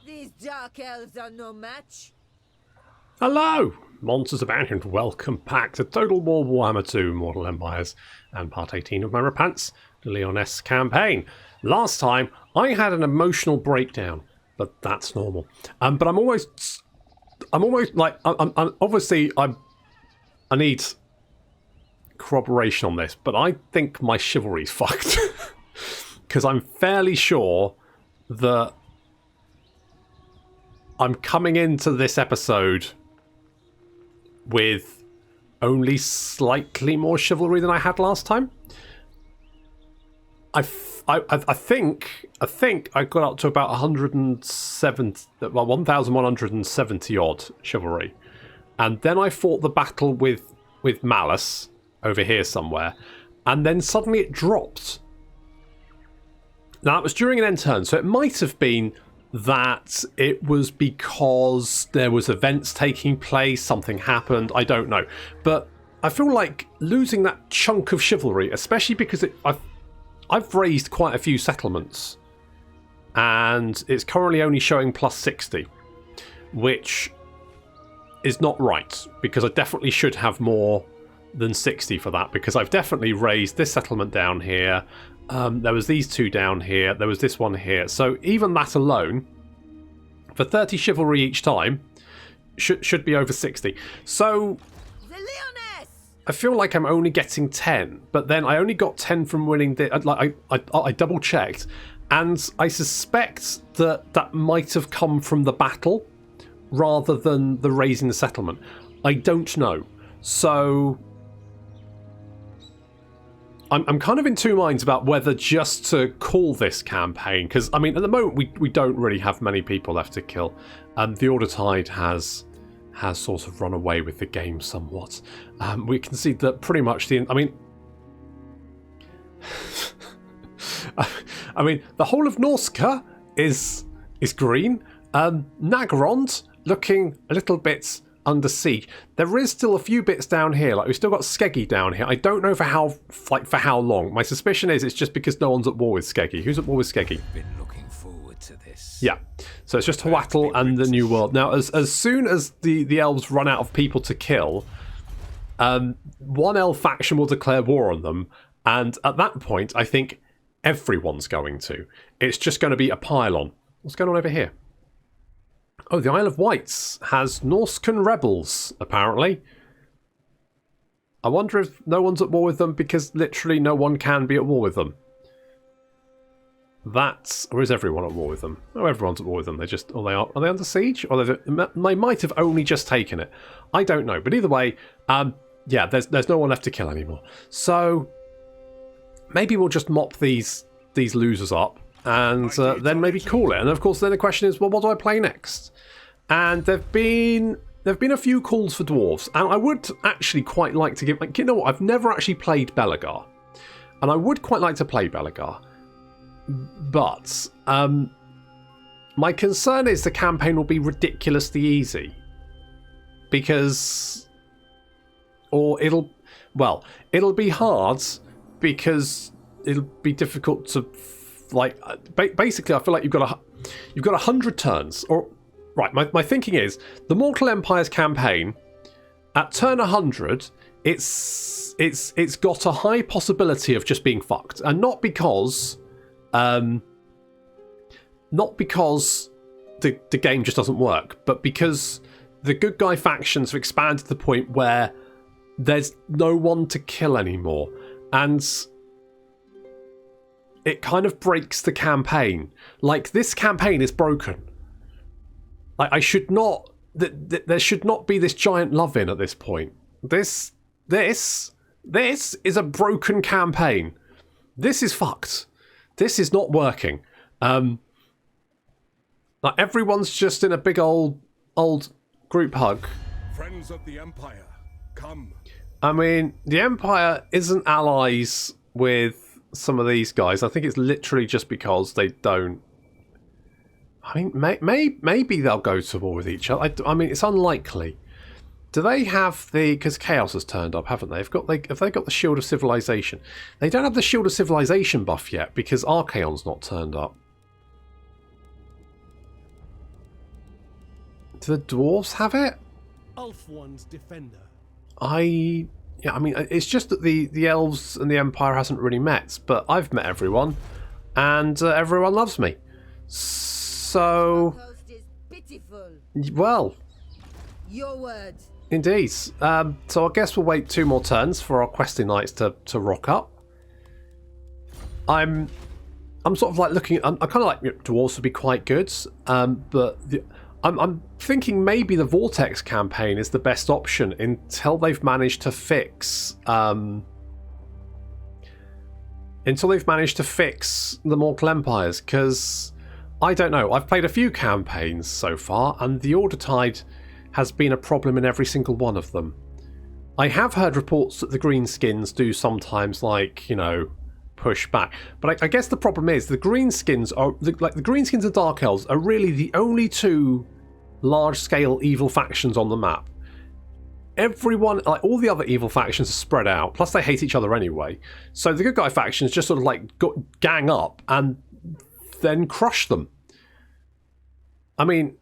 These dark elves are no match. Hello, MonstersAbound, and welcome back to Total War Warhammer 2 Mortal Empires and part 18 of my Repanse de Lyonesse campaign. Last time, I had an emotional breakdown, but that's normal. But I'm obviously, I need corroboration on this, but I think my chivalry's fucked. Because I'm fairly sure that I'm coming into this episode with only slightly more chivalry than I had last time. I think I got up to about 1,170 odd chivalry, and then I fought the battle with Malice over here somewhere, and then suddenly it dropped. Now it was during an end turn, so it might have been that it was because there was events taking place, something happened, I don't know. But I feel like losing that chunk of chivalry, especially because I've raised quite a few settlements, and it's currently only showing plus 60, which is not right, because I definitely should have more than 60 for that, because I've definitely raised this settlement down here. There was these two down here. There was this one here. So even that alone, for 30 chivalry each time, should be over 60. So I feel like I'm only getting 10, but then I only got 10 from winning. I double checked, and I suspect that might have come from the battle rather than the raising the settlement. I don't know. So I'm kind of in two minds about whether just to call this campaign, because I mean at the moment we don't really have many people left to kill. The Order Tide has sort of run away with the game somewhat. We can see that pretty much the I mean the whole of Norska is green. Nagarond looking a little bit under siege. There is still a few bits down here. Like, we've still got Skeggy down here. I don't know for how long. My suspicion is it's just because no one's at war with Skeggy. Who's at war with Skeggy? Been looking forward to this. Yeah. So it's just Hwattle and the New World. Now, as soon as the elves run out of people to kill, one elf faction will declare war on them, and at that point, I think everyone's going to. It's just going to be a pile-on. What's going on over here? Oh, the Isle of Wights has Norscan rebels, apparently. I wonder if no one's at war with them because literally no one can be at war with them. Or is everyone at war with them? Oh, everyone's at war with them. Are they under siege? Or they might have only just taken it. I don't know. But either way, yeah, there's no one left to kill anymore. So maybe we'll just mop these losers up and then maybe call it. And of course, then the question is, well, what do I play next? And there've been a few calls for dwarves, and I would actually quite like to give. Like, you know what? I've never actually played Belagar, and I would quite like to play Belagar, but my concern is the campaign will be ridiculously easy, it'll be hard because it'll be difficult to. Like, basically, I feel like you've got 100 turns. Or right, my thinking is the Mortal Empires campaign at turn 100, it's got a high possibility of just being fucked, and not because the game just doesn't work, but because the good guy factions have expanded to the point where there's no one to kill anymore, and it kind of breaks the campaign. Like, this campaign is broken. Like, there should not be this giant love-in at this point. This is a broken campaign. This is fucked. This is not working. Like, everyone's just in a big old group hug. Friends of the Empire, come. I mean, the Empire isn't allies with some of these guys. I think it's literally just because they don't. I mean, maybe they'll go to war with each other. I mean, it's unlikely. Do they have the... Because Chaos has turned up, haven't they? Have they got the Shield of Civilization? They don't have the Shield of Civilization buff yet because Archaon's not turned up. Do the dwarves have it? Ulf one's defender. Yeah, I mean, it's just that the elves and the Empire hasn't really met, but I've met everyone, and everyone loves me. So, Coast is pitiful. well, Your words. indeed. So I guess we'll wait 2 more turns for our questing knights to rock up. I'm sort of like looking. I'm kind of like dwarves would be quite good, but I'm thinking maybe the Vortex campaign is the best option until they've managed to fix the Mortal Empires, because I don't know. I've played a few campaigns so far, and the Order Tide has been a problem in every single one of them. I have heard reports that the Greenskins do sometimes, like, you know, push back, but I guess the problem is the Greenskins are the Greenskins and Dark Elves are really the only 2 large-scale evil factions on the map. Everyone, like all the other evil factions, are spread out. Plus, they hate each other anyway. So the good guy factions just sort of like gang up and then crush them. I mean,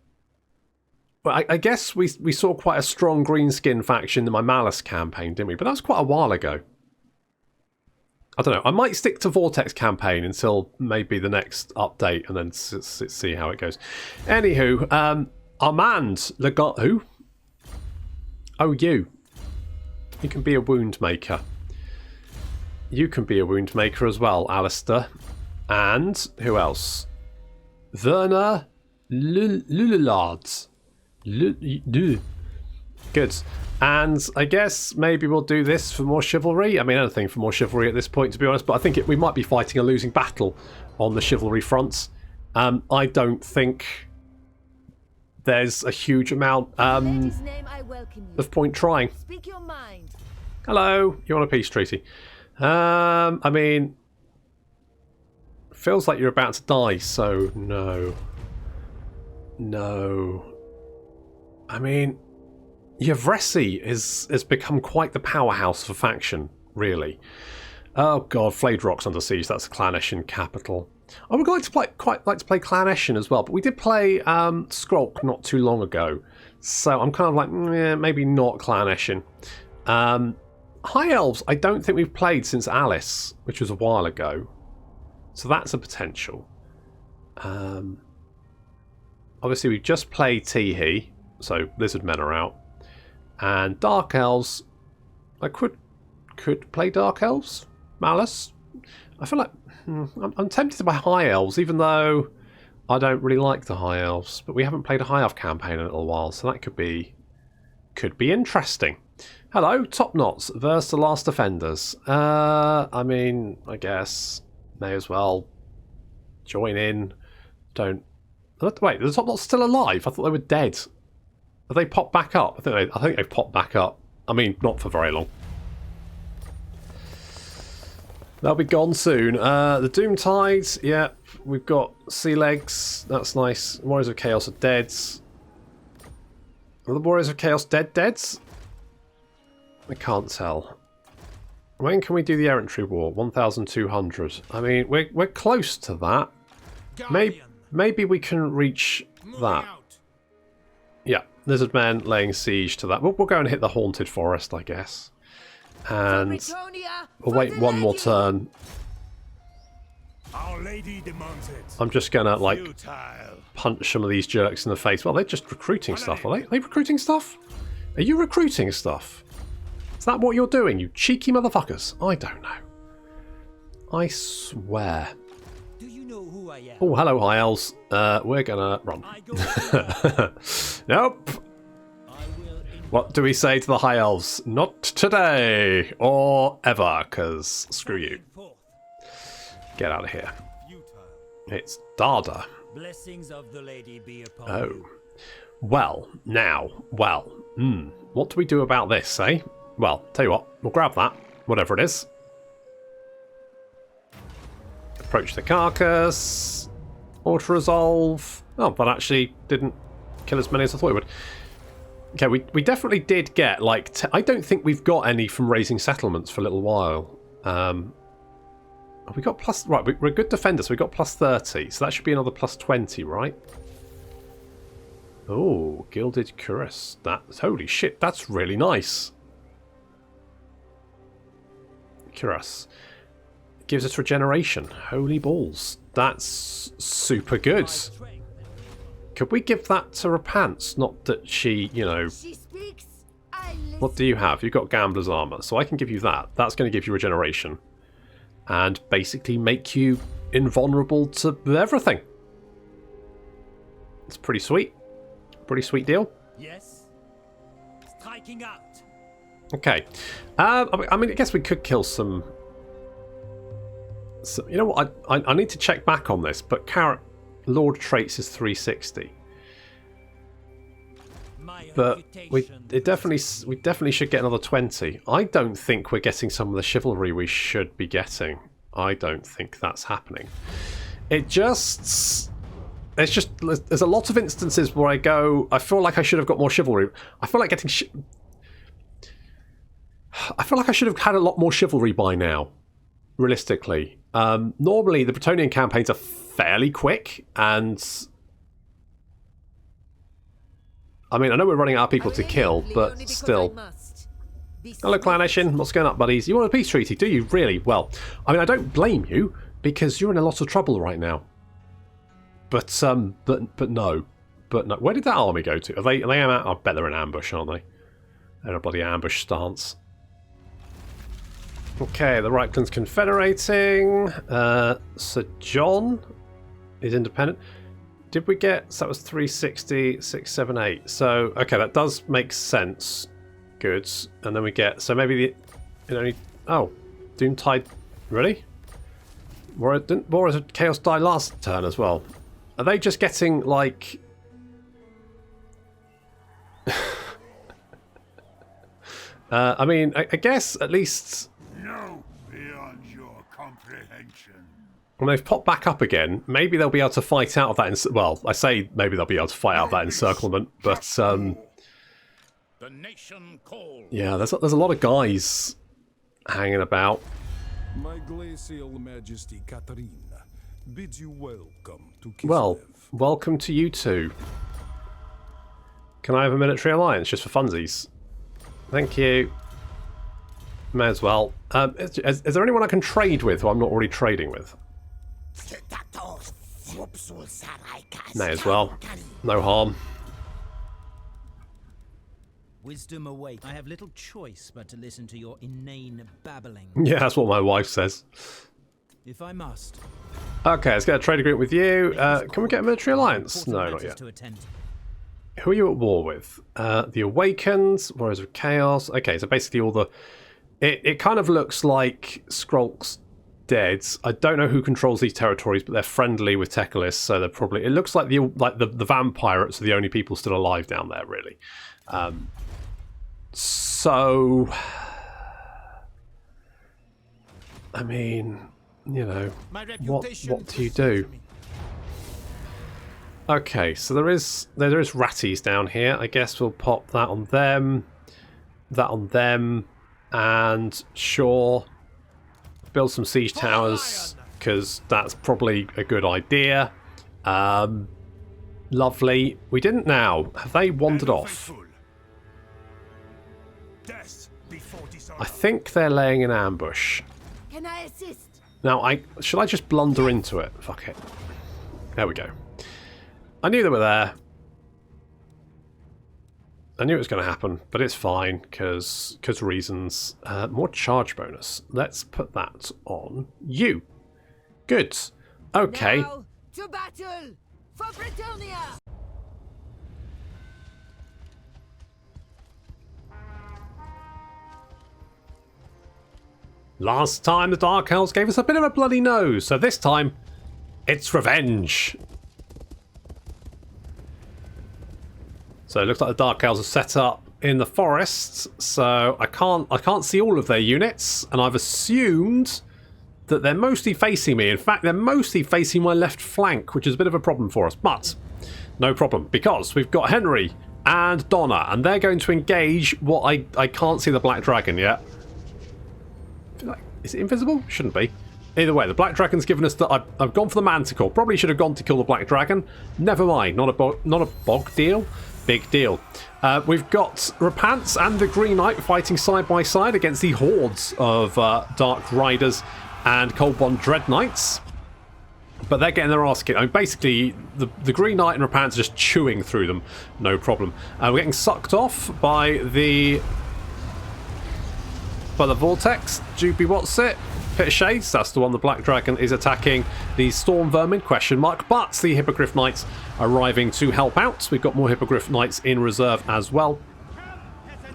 I guess we saw quite a strong Greenskin faction in my Malice campaign, didn't we? But that was quite a while ago. I don't know. I might stick to Vortex campaign until maybe the next update, and then see how it goes. Anywho, Armand Legat, who? Oh, you. You can be a wound maker. You can be a wound maker as well, Alistair. And who else? Werner Lullards. Good. And I guess maybe we'll do this for more chivalry. I mean, anything for more chivalry at this point, to be honest. But I think we might be fighting a losing battle on the chivalry front. I don't think there's a huge amount of point trying. Speak your mind. Hello, you want a peace treaty? I mean, feels like you're about to die, so no. No. I mean, Yavresi has become quite the powerhouse of a faction, really. Oh god, Flayed Rock's under siege. That's a Clanesian capital. I would quite like to play Clanesian as well, but we did play Skrolk not too long ago, so I'm kind of like, maybe not Clanesian. High Elves, I don't think we've played since Alice, which was a while ago, so that's a potential. Obviously, we've just played Teehee, so Lizard Men are out. And Dark Elves, I could play Dark Elves? Malice? I feel like I'm tempted by High Elves, even though I don't really like the High Elves. But we haven't played a High Elf campaign in a little while, so that could be interesting. Hello, Top Knots versus the Last Defenders. I mean, I guess may as well join in. Don't. Wait, the Top Knots still alive? I thought they were dead. Have they popped back up? I think they've popped back up. I mean, not for very long. They'll be gone soon. The Doom Tides, yeah, we've got Sea Legs. That's nice. Warriors of Chaos are dead. Are the Warriors of Chaos deads? I can't tell. When can we do the Errantry War? 1,200. I mean, we're close to that. Maybe we can reach that. Yeah, Lizard Men laying siege to that. We'll go and hit the Haunted Forest, I guess. And we'll wait one more turn. Our Lady demands it. I'm just gonna, like, punch some of these jerks in the face. Well, they're just recruiting stuff, are they? Are they recruiting stuff? Are you recruiting stuff? Is that what you're doing, you cheeky motherfuckers? I don't know. I swear. Do you know who I am? Oh, hello, High Elves. We're gonna run. Nope. What do we say to the High Elves? Not today or ever, because screw you. Get out of here. It's Dada. Blessings of the lady be upon you. Well, now, what do we do about this, eh? Well, tell you what, we'll grab that, whatever it is. Approach the carcass. Auto-resolve. Oh, that actually didn't kill as many as I thought it would. Okay, we definitely did get, like, I don't think we've got any from raising settlements for a little while. We got plus, right, we're a good defender, so we got plus 30, so that should be another plus 20, right? Oh, gilded cuirass. That's holy shit. That's really nice. Cuirass gives us regeneration. Holy balls. That's super good. Could we give that to Repanse? Not that she, you know... She speaks, I listen. What do you have? You've got Gambler's Armour, so I can give you that. That's going to give you regeneration. And basically make you invulnerable to everything. It's pretty sweet. Pretty sweet deal. Yes. Striking out. Okay. I mean, I guess we could kill some... you know what? I need to check back on this, but Carrot Lord traits is 360. But we definitely should get another 20. I don't think we're getting some of the chivalry we should be getting. I don't think that's happening. There's a lot of instances where I feel like I should have got more chivalry. I feel like I should have had a lot more chivalry by now, realistically. Normally the Bretonnian campaigns are fairly quick, and I mean, I know we're running out of people to kill, but still. Hello, Clanation. What's going up, buddies? You want a peace treaty, do you? Really? Well, I mean, I don't blame you, because you're in a lot of trouble right now. But no. Where did that army go to? Are they I bet they're in ambush, aren't they? They're a bloody ambush stance. Okay, the Reichland's confederating. Sir John is independent. Did we get... So that was 360, 678. So, okay, that does make sense. Good. And then we get... So maybe the... Oh, Doontide... Really? Didn't War of Chaos die last turn as well? Are they just getting, like... I mean, I guess at least... No, beyond your comprehension. When they've popped back up again, maybe they'll be able to fight out of that... Well, I say maybe they'll be able to fight out of that encirclement, but... The nation calls. Yeah, there's a lot of guys hanging about. My glacial majesty Katarina bids you welcome to Kislev. Well, welcome to you two. Can I have a military alliance just for funsies? Thank you. May as well. Is there anyone I can trade with who I'm not already trading with? May as well. No harm. Wisdom await. I have little choice but to listen to your inane babbling. Yeah, that's what my wife says. If I must. Okay, let's get a trade agreement with you. Can we get a military alliance? No, not yet. Who are you at war with? The Awakened, Warriors of Chaos. Okay, so basically all the... It kind of looks like Skrulk's dead. I don't know who controls these territories, but they're friendly with Tekalis, so they're probably... It looks like the vampirates are the only people still alive down there, really. So... I mean, you know, what do you do? Okay, so there is ratties down here. I guess we'll pop that on them, and sure, build some siege towers, because that's probably a good idea. Lovely. We didn't now. Have they wandered off? I think they're laying an ambush. Can I assist? Now, should I just blunder into it? Fuck it. There we go. I knew they were there. I knew it was going to happen, but it's fine, because reasons. More charge bonus. Let's put that on you. Good. Okay. Now to battle for Britannia! Last time the Dark Elves gave us a bit of a bloody nose, so this time it's revenge. So it looks like the Dark Elves are set up in the forests, so I can't see all of their units, and I've assumed that they're mostly facing me. In fact, they're mostly facing my left flank, which is a bit of a problem for us, but no problem, because we've got Henry and Donna, and they're going to engage what I can't see the Black Dragon yet. Is it invisible? Shouldn't be. Either way, the Black Dragon's given us the... I've gone for the Manticore. Probably should have gone to kill the Black Dragon. Never mind. Not a bog deal. Big deal. We've got Repanse and the Green Knight fighting side by side against the hordes of Dark Riders and Cold Bond Dread Knights. But they're getting their ass kicked. I mean, basically, the Green Knight and Repanse are just chewing through them. No problem. We're getting sucked off by the Vortex. Doopy, what's it? Pit of Shades, that's the one the Black Dragon is attacking. The Storm Vermin, question mark, but the Hippogriff Knights arriving to help out. We've got more Hippogriff Knights in reserve as well.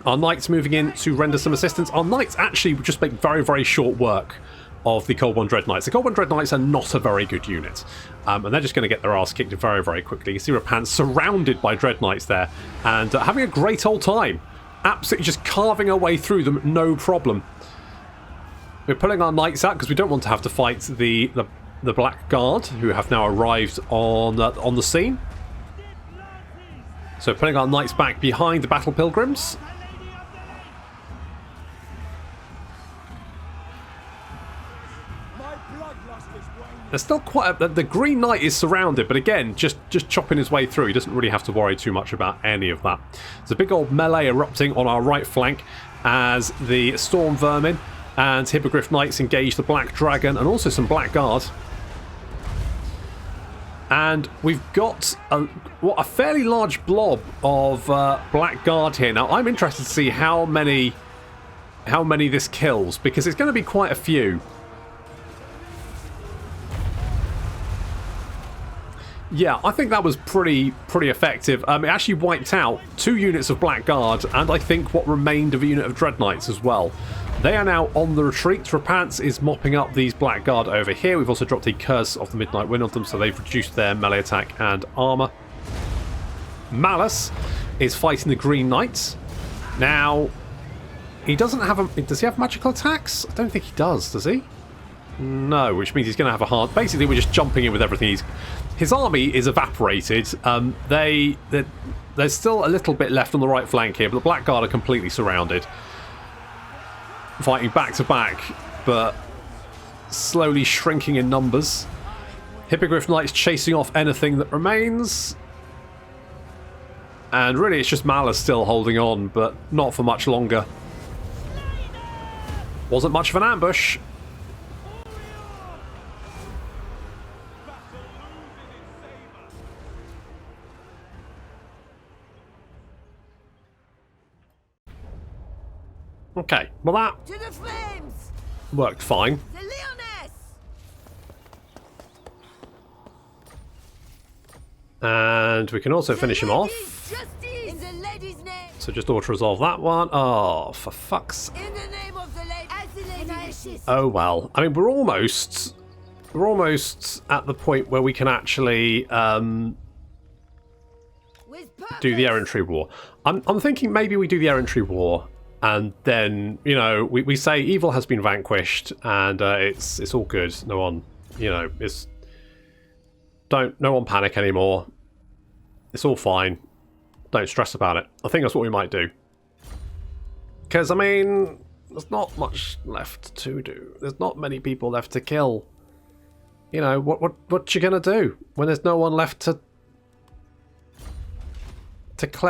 Our Knights moving in to render some assistance. Our Knights actually just make very, very short work of the Cold Bond Dread Knights. The Cold Bond Dread Knights are not a very good unit, and they're just going to get their ass kicked very, very quickly. You see Repanse surrounded by Dread Knights there, and having a great old time. Absolutely just carving our way through them, no problem. We're pulling our Knights out because we don't want to have to fight the Black Guard, who have now arrived on the scene. So pulling our Knights back behind the Battle Pilgrims. There's still quite the Green Knight is surrounded, but again, just chopping his way through. He doesn't really have to worry too much about any of that. There's a big old melee erupting on our right flank as the Storm Vermin and Hippogriff Knights engage the Black Dragon and also some Black Guard. And we've got a fairly large blob of Black Guard here. Now, I'm interested to see how many this kills, because it's going to be quite a few. Yeah, I think that was pretty effective. It actually wiped out 2 units of Black Guard and I think what remained of a unit of Dread Knights as well. They are now on the retreat. Repanse is mopping up these Black Guard over here. We've also dropped a Curse of the Midnight Wind on them, so they've reduced their melee attack and armour. Malice is fighting the Green Knights. Now, he doesn't have does he have magical attacks? I don't think he does he? No, which means he's going to have a hard... Basically, we're just jumping in with everything. His army is evaporated. There's still a little bit left on the right flank here, but the Black Guard are completely surrounded. Fighting back to back, but slowly shrinking in numbers. Hippogriff Knights chasing off anything that remains. And really, it's just Malice still holding on, but not for much longer. Wasn't much of an ambush. Okay, well that To the flames! worked fine. The Lyonesse! And we can also finish him off. Justice! In the lady's name! So just auto-resolve that one. Oh, for fuck's... In the name of the lady! As the lady wishes! Oh well. I mean, we're almost at the point where we can actually With purpose! do the errantry war. I'm thinking maybe we do the errantry war. And then, you know, we say evil has been vanquished, and it's all good. No one, you know, no one panic anymore. It's all fine. Don't stress about it. I think that's what we might do. Because I mean, there's not much left to do. There's not many people left to kill. You know, what you gonna do when there's no one left to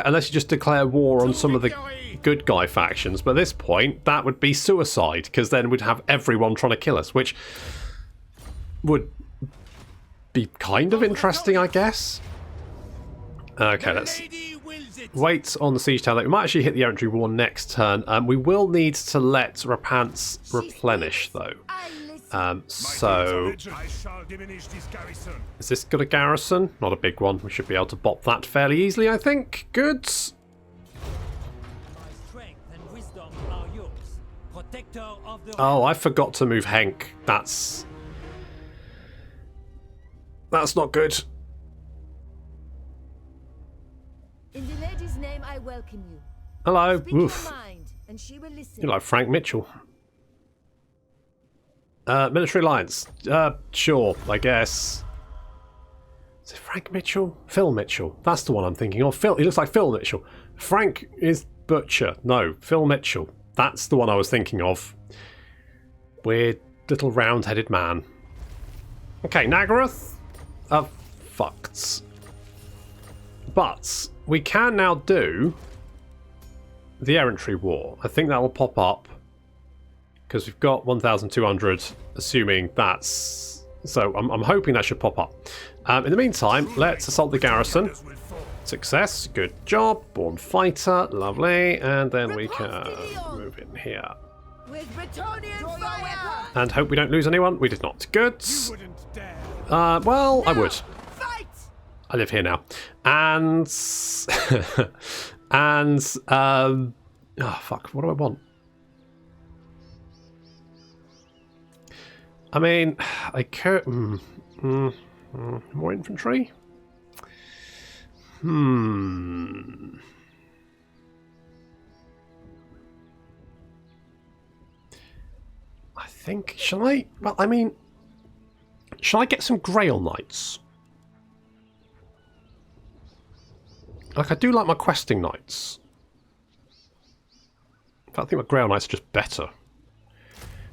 unless you just declare war on some of the good guy factions, but at this point that would be suicide, because then we'd have everyone trying to kill us, which would be kind of interesting, I guess. Okay, let's wait on the siege tower. We might actually hit the errantry war next turn. We will need to let Repanse replenish though. So is this got a garrison? Not a big one. We should be able to bop that fairly easily, I think. Good. Oh, I forgot to move Henk. That's not good. In the lady's name, I welcome you. Hello. Speak Oof. your mind, and she will listen. You're like Frank Mitchell. Military alliance. Sure, I guess. Is it Frank Mitchell? Phil Mitchell. That's the one I'm thinking of. Phil. He looks like Phil Mitchell. Frank is Butcher. No, Phil Mitchell. That's the one I was thinking of. Weird little round-headed man. Okay, Nagaroth are fucked. But we can now do the errantry war. I think that will pop up because we've got 1,200, assuming that's... So I'm hoping that should pop up. In the meantime, let's assault the garrison. Success, good job. Born fighter, lovely. And then we can move in here. With Bretonian fire! And hope we don't lose anyone. We did not. Good. Well, I would. Fight! I live here now. And... and... oh, fuck. What do I want? I mean, I could... more infantry? I think... Shall I... Well, I mean... Shall I get some Grail Knights? Like, I do like my questing knights. In fact, I think my Grail Knights are just better.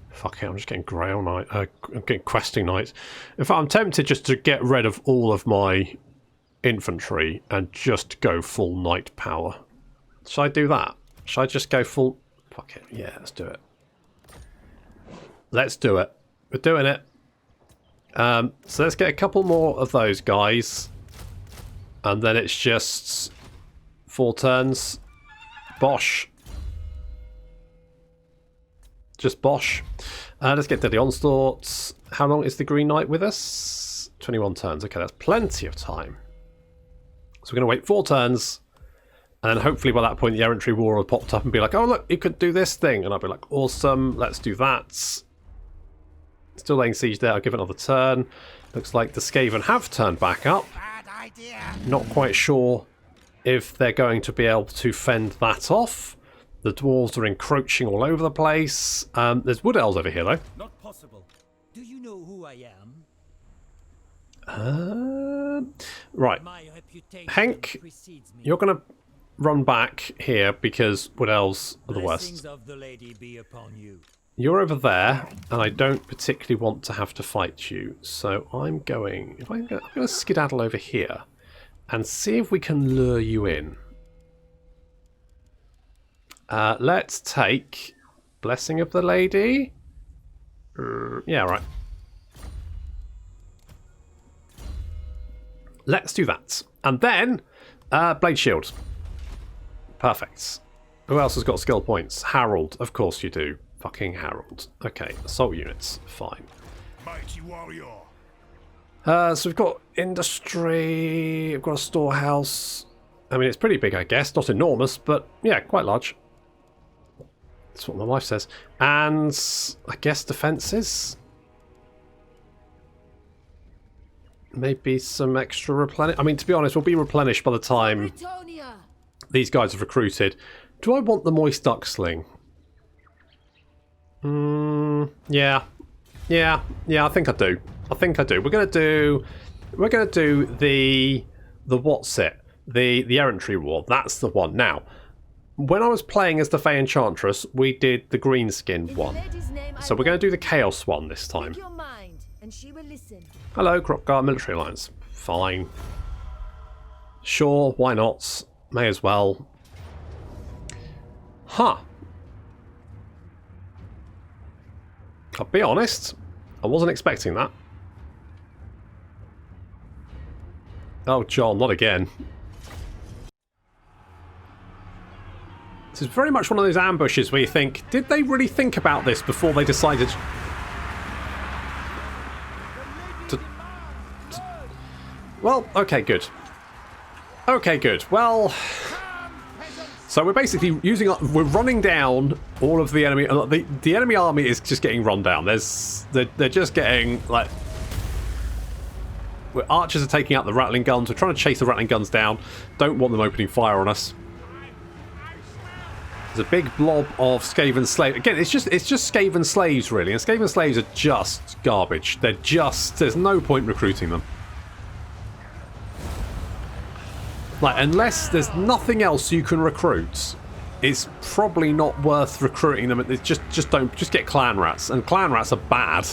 Fuck it, I'm just getting Grail Knight. I'm getting questing knights. In fact, I'm tempted just to get rid of all of my infantry and just go full knight power. Should I do that? Should I just go full... Fuck it, yeah, let's do it. Let's do it. We're doing it. So let's get a couple more of those guys. And then it's just 4 turns. Bosh. Just bosh. Let's get Deadly Onslaughts. How long is the Green Knight with us? 21 turns. Okay, that's plenty of time. So we're going to wait 4 turns. And then hopefully by that point the errantry war will have popped up and be like, oh look, you could do this thing. And I'll be like, awesome, let's do that. Still laying siege there. I'll give it another turn. Looks like the Skaven have turned back up. Not quite sure if they're going to be able to fend that off. The dwarves are encroaching all over the place. There's wood elves over here, though. Not possible. Do you know who I am? Right. My reputation Hank, precedes me. you're going to run back here because wood elves are the Blessings worst. of the lady be upon you. You're over there, and I don't particularly want to have to fight you. So I'm going... I'm going to skedaddle over here and see if we can lure you in. Let's take Blessing of the Lady. Yeah, right. Let's do that. And then, Blade Shield. Perfect. Who else has got skill points? Harold. Of course you do. Fucking Harold. Okay, assault units. Fine. Mighty warrior. So we've got industry. We've got a storehouse. I mean, it's pretty big, I guess. Not enormous, but yeah, quite large. That's what my wife says. And I guess defences. Maybe some extra replenish. I mean, to be honest, we'll be replenished by the time Bretonia! these guys have recruited. Do I want the Moist Ducksling? Yeah, I think I do. We're gonna do the what's it? The errantry war. That's the one. Now, when I was playing as the Fey Enchantress, we did the green skinned In the one. lady's name I So we're gonna do the welcome Chaos one this you. time. Speak your mind, and she will listen. Hello, Cropguard Military Alliance. Fine. Sure, why not? May as well. Huh. I'll be honest, I wasn't expecting that. Oh, John, not again. This is very much one of those ambushes where you think, did they really think about this before they decided to... Well, okay, good. Okay, good. Well... So we're basically using... We're running down all of the enemy... The enemy army is just getting run down. They're just getting, like... Archers are taking out the rattling guns. We're trying to chase the rattling guns down. Don't want them opening fire on us. There's a big blob of Skaven slaves. Again, it's just Skaven slaves, really. And Skaven slaves are just garbage. They're just... There's no point recruiting them. Like, unless there's nothing else you can recruit, it's probably not worth recruiting them. It's just get clan rats, and clan rats are bad.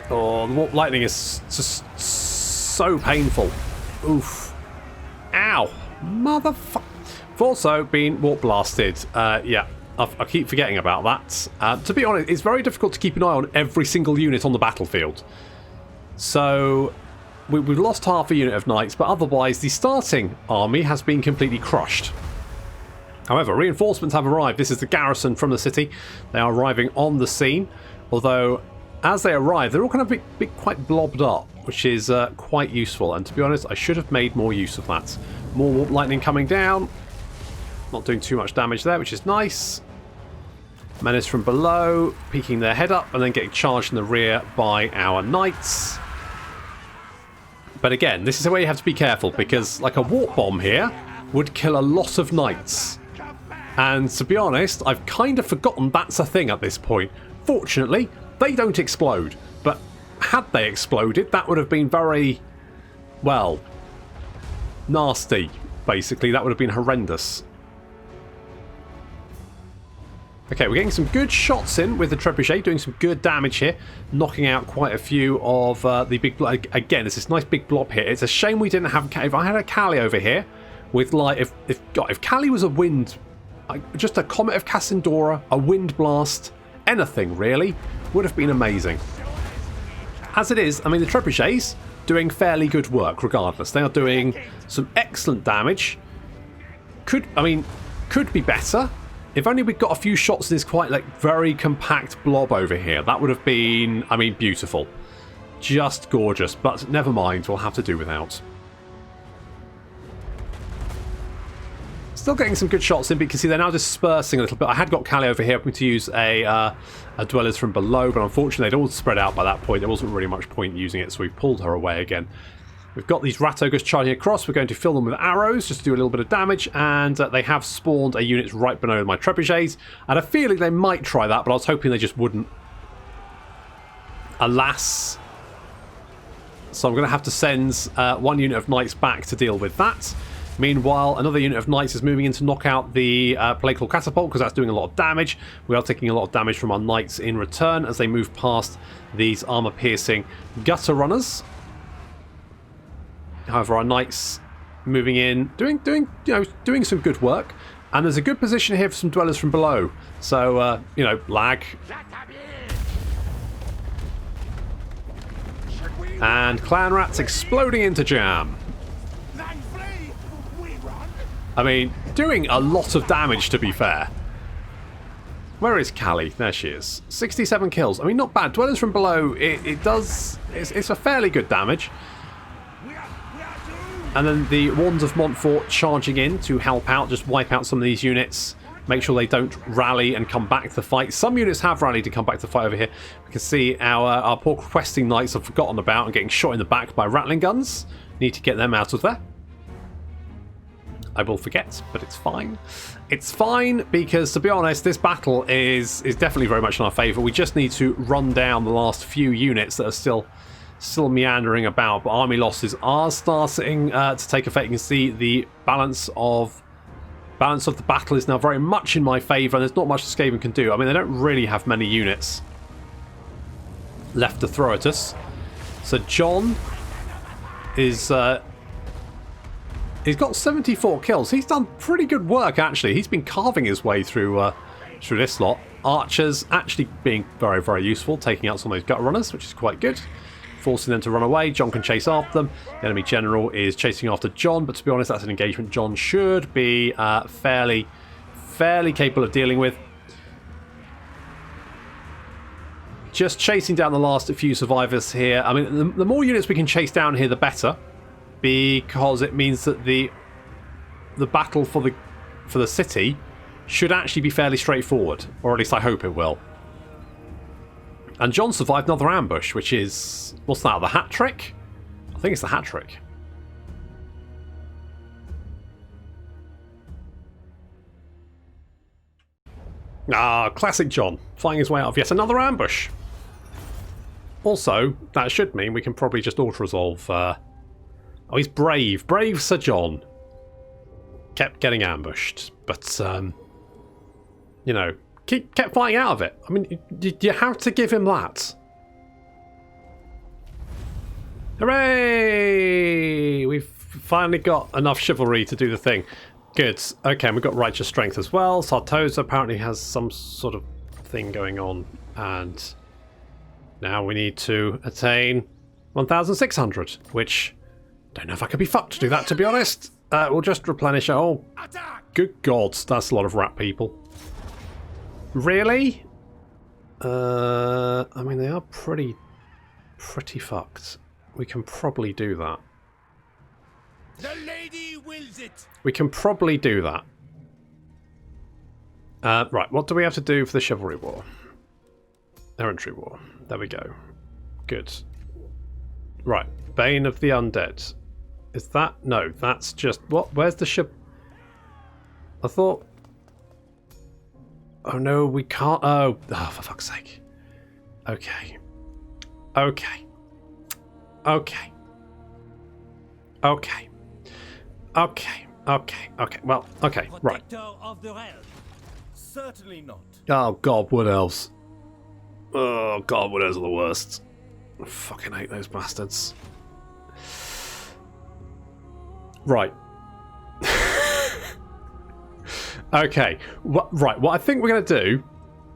Oh, the warp lightning is just so painful. Oof. Ow. Motherfucker. I've also been warp blasted. Yeah, I keep forgetting about that. To be honest, it's very difficult to keep an eye on every single unit on the battlefield. So we've lost half a unit of knights, but otherwise the starting army has been completely crushed. However, reinforcements have arrived. This is the garrison from the city. They are arriving on the scene, although as they arrive, they're all kind of quite blobbed up, which is quite useful. And to be honest, I should have made more use of that. More warp lightning coming down. Not doing too much damage there, which is nice. Menace from below, peeking their head up, and then getting charged in the rear by our knights. But again, this is where you have to be careful, because like a warp bomb here would kill a lot of knights. And to be honest, I've kind of forgotten that's a thing at this point. Fortunately, they don't explode. But had they exploded, that would have been very, well, nasty, basically. That would have been horrendous. Okay, we're getting some good shots in with the trebuchet, doing some good damage here, knocking out quite a few of the big blob. Again, there's this nice big blob here. It's a shame we didn't have. If I had a Callie over here, with like, if Callie was a wind, just a Comet of Cassandora, a wind blast, anything really, would have been amazing. As it is, I mean, the trebuchets doing fairly good work regardless. They are doing some excellent damage. Could be better. If only we'd got a few shots in this quite like very compact blob over here. That would have been, I mean, beautiful. Just gorgeous. But never mind, we'll have to do without. Still getting some good shots in, but you can see they're now dispersing a little bit. I had got Callie over here hoping to use a Dwellers from below, but unfortunately they'd all spread out by that point. There wasn't really much point using it, so we pulled her away again. We've got these rat ogres charging across. We're going to fill them with arrows just to do a little bit of damage, and they have spawned a unit right below my trebuchets. I had a feeling they might try that, but I was hoping they just wouldn't. Alas. So I'm going to have to send one unit of knights back to deal with that. Meanwhile, another unit of knights is moving in to knock out the Plague Catapult, because that's doing a lot of damage. We are taking a lot of damage from our knights in return as they move past these armor-piercing gutter runners. However, our knights moving in, doing some good work, and there's a good position here for some dwellers from below. So lag. And clan rats exploding into jam. I mean, doing a lot of damage, to be fair. Where is Callie? There she is. 67 kills. I mean, not bad. Dwellers from below, it's a fairly good damage. And then the Wands of Montfort charging in to help out, just wipe out some of these units. Make sure they don't rally and come back to the fight. Some units have rallied and come back to the fight over here. We can see our poor questing knights have forgotten about and getting shot in the back by rattling guns. Need to get them out of there. I will forget, but it's fine. It's fine because, to be honest, this battle is definitely very much in our favour. We just need to run down the last few units that are still meandering about, but army losses are starting to take effect. You can see the balance of the battle is now very much in my favour, and there's not much the Skaven can do. I mean, they don't really have many units left to throw at us. So John is he's got 74 kills. He's done pretty good work, actually. He's been carving his way through this lot. Archers actually being very, very useful, taking out some of those gut runners, which is quite good. Forcing them to run away. John can chase after them. The enemy general is chasing after John, but to be honest, that's an engagement John should be fairly capable of dealing with. Just chasing down the last few survivors here. I mean, the more units we can chase down here, the better, because it means that the battle for the city should actually be fairly straightforward, or at least I hope it will. And John survived another ambush, which is... what's that? The hat trick? I think it's the hat trick. Ah, classic John. Flying his way out of yet another ambush. Also, that should mean we can probably just auto-resolve... oh, he's brave. Brave Sir John. kept getting ambushed. But, you know, kept flying out of it. I mean, you have to give him that. Hooray! We've finally got enough chivalry to do the thing. Good. Okay, and we've got righteous strength as well. Sartosa apparently has some sort of thing going on. And now we need to attain 1,600, which don't know if I could be fucked to do that, to be honest. We'll just replenish it. Oh, good God, that's a lot of rat people. Really? I mean, they are pretty fucked. We can probably do that. The lady wills it. We can probably do that. Right, what do we have to do for the Chivalry War? Errantry War. There we go. Good. Right, Bane of the Undead. Is that... No, that's just... What? Where's the ship? I thought... Oh no, we can't... Oh, for fuck's sake. Okay. Okay. Okay. Okay. Okay. Okay. Okay. Well, okay. Right. Of the realm. Certainly not. Oh god, wood elves. Oh god, wood elves are the worst. I fucking hate those bastards. Right. Okay. Right. What I think we're going to do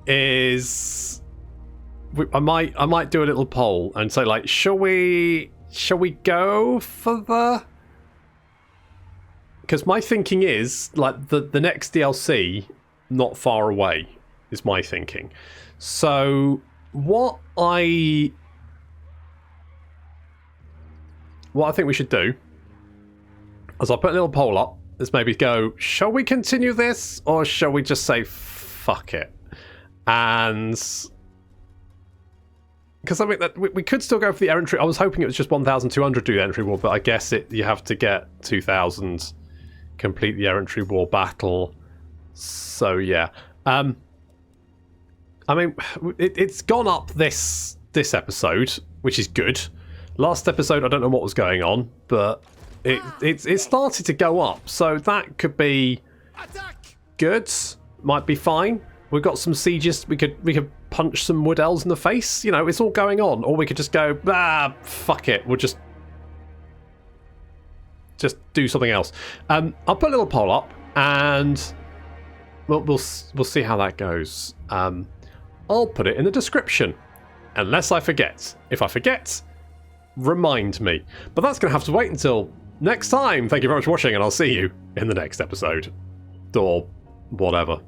is I might do a little poll and say, like, shall we go for the... Because my thinking is, like, the next DLC not far away is my thinking. So what I think we should do is I'll put a little poll up. Is maybe go, shall we continue this or shall we just say fuck it? And because I mean that we could still go for the errantry. I was hoping it was just 1,200 do the errantry war, but I guess you have to get 2,000 complete the errantry war battle. So yeah, I mean it's gone up this episode, which is good. Last episode I don't know what was going on, but it started to go up, so that could be good. Might be fine. We've got some sieges. We could punch some wood elves in the face. You know, it's all going on. Or we could just go, fuck it. We'll just do something else. I'll put a little poll up, and we'll see how that goes. I'll put it in the description, unless I forget. If I forget, remind me. But that's going to have to wait until next time. Thank you very much for watching, and I'll see you in the next episode. Or whatever.